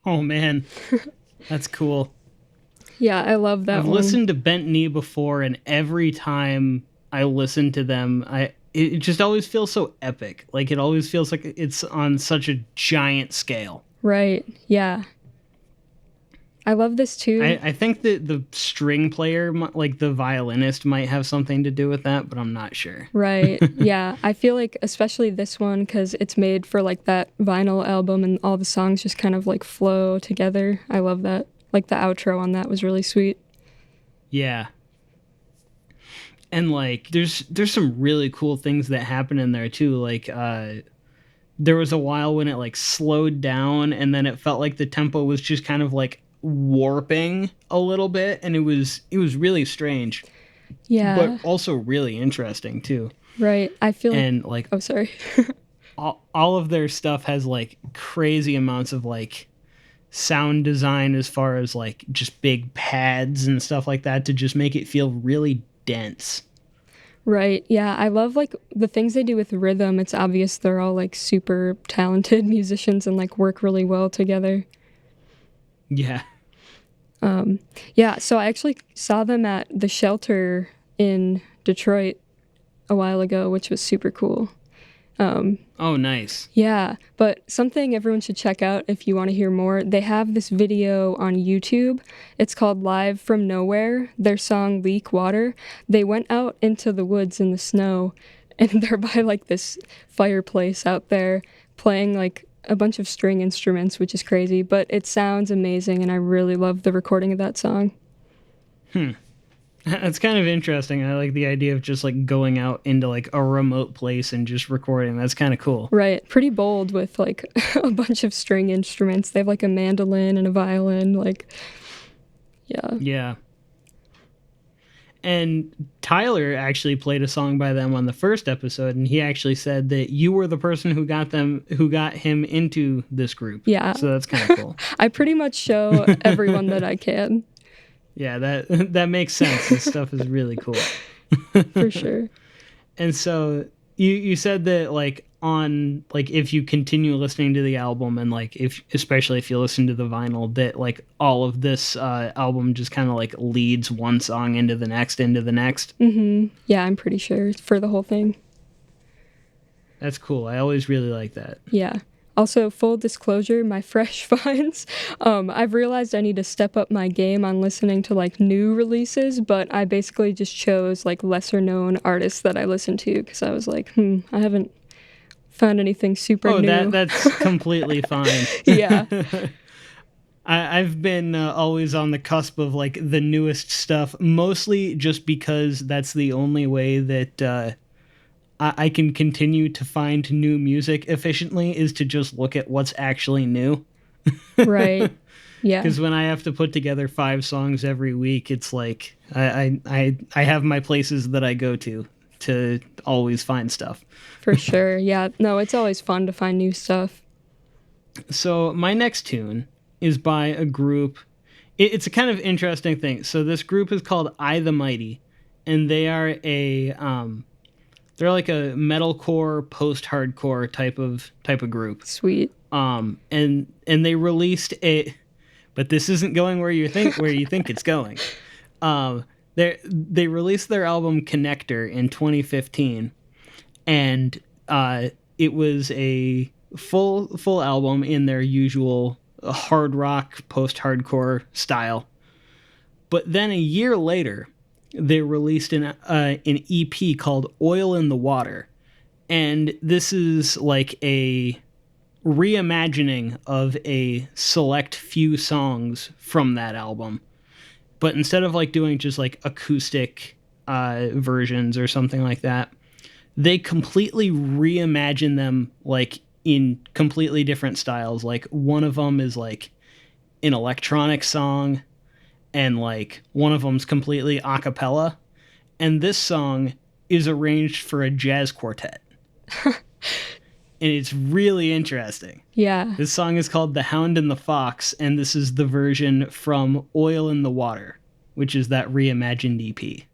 Oh man, that's cool. Yeah, I love that I've one. listened to Bent Knee before, and every time I listen to them, it just always feels so epic. Like it always feels like it's on such a giant scale. Right. Yeah. I love this too. I think that the string player, like the violinist, might have something to do with that, but I'm not sure. Right. Yeah. I feel like especially this one cuz it's made for like that vinyl album and all the songs just kind of like flow together. I love that. Like the outro on that was really sweet. Yeah, and like there's some really cool things that happen in there too. Like there was a while when it like slowed down, and then it felt like the tempo was just kind of like warping a little bit, and it was really strange, but Yeah. also really interesting too. Right. I feel like And like oh sorry. all of their stuff has like crazy amounts of like sound design as far as like just big pads and stuff like that to just make it feel really dense. Right. Yeah, I love like the things they do with rhythm. It's obvious they're all like super talented musicians and like work really well together. Yeah. Yeah, so I actually saw them at the Shelter in Detroit a while ago, which was super cool. Oh, nice. Yeah, but something everyone should check out if you want to hear more. They have this video on YouTube. It's called Live from Nowhere, their song Leak Water. They went out into the woods in the snow and they're by like this fireplace out there playing like a bunch of string instruments, which is crazy, but it sounds amazing and I really love the recording of that song. That's kind of interesting. I like the idea of just like going out into like a remote place and just recording. That's kind of cool. Right, pretty bold with like a bunch of string instruments. They have like a mandolin and a violin, like yeah. Yeah. And Tyler actually played a song by them on the first episode, and he actually said that you were the person who got him into this group. Yeah. So that's kind of cool. I pretty much show everyone that I can, Yeah, that that makes sense. This stuff is really cool. for sure. And so you said that like on like if you continue listening to the album and like if especially if you listen to the vinyl that like all of this album just kind of like leads one song into the next. Yeah, I'm pretty sure for the whole thing. That's cool. I always really like that. Yeah. Also, full disclosure, my fresh finds. I've realized I need to step up my game on listening to like new releases, but I basically just chose like lesser known artists that I listen to because I was like, I haven't found anything super Oh, new. that's completely fine. Yeah. I've been always on the cusp of like the newest stuff, mostly just because that's the only way that I can continue to find new music efficiently is to just look at what's actually new. Right. Yeah. Because when I have to put together 5 songs every week, it's like I have my places that I go to always find stuff. For sure. Yeah. No, it's always fun to find new stuff. So my next tune is by a group. It's a kind of interesting thing. So this group is called I the Mighty, and they are they're like a metalcore post-hardcore type of group. Sweet. And they released a, but this isn't going where you think it's going. They released their album Connector in 2015, and it was a full album in their usual hard rock post-hardcore style. But then a year later, they released an EP called Oil in the Water, and this is like a reimagining of a select few songs from that album. But instead of like doing just like acoustic versions or something like that, they completely reimagine them like in completely different styles. Like one of them is like an electronic song, and like one of them's completely a cappella, and this song is arranged for a jazz quartet. And it's really interesting. Yeah. This song is called The Hound and the Fox, and this is the version from Oil in the Water, which is that reimagined EP.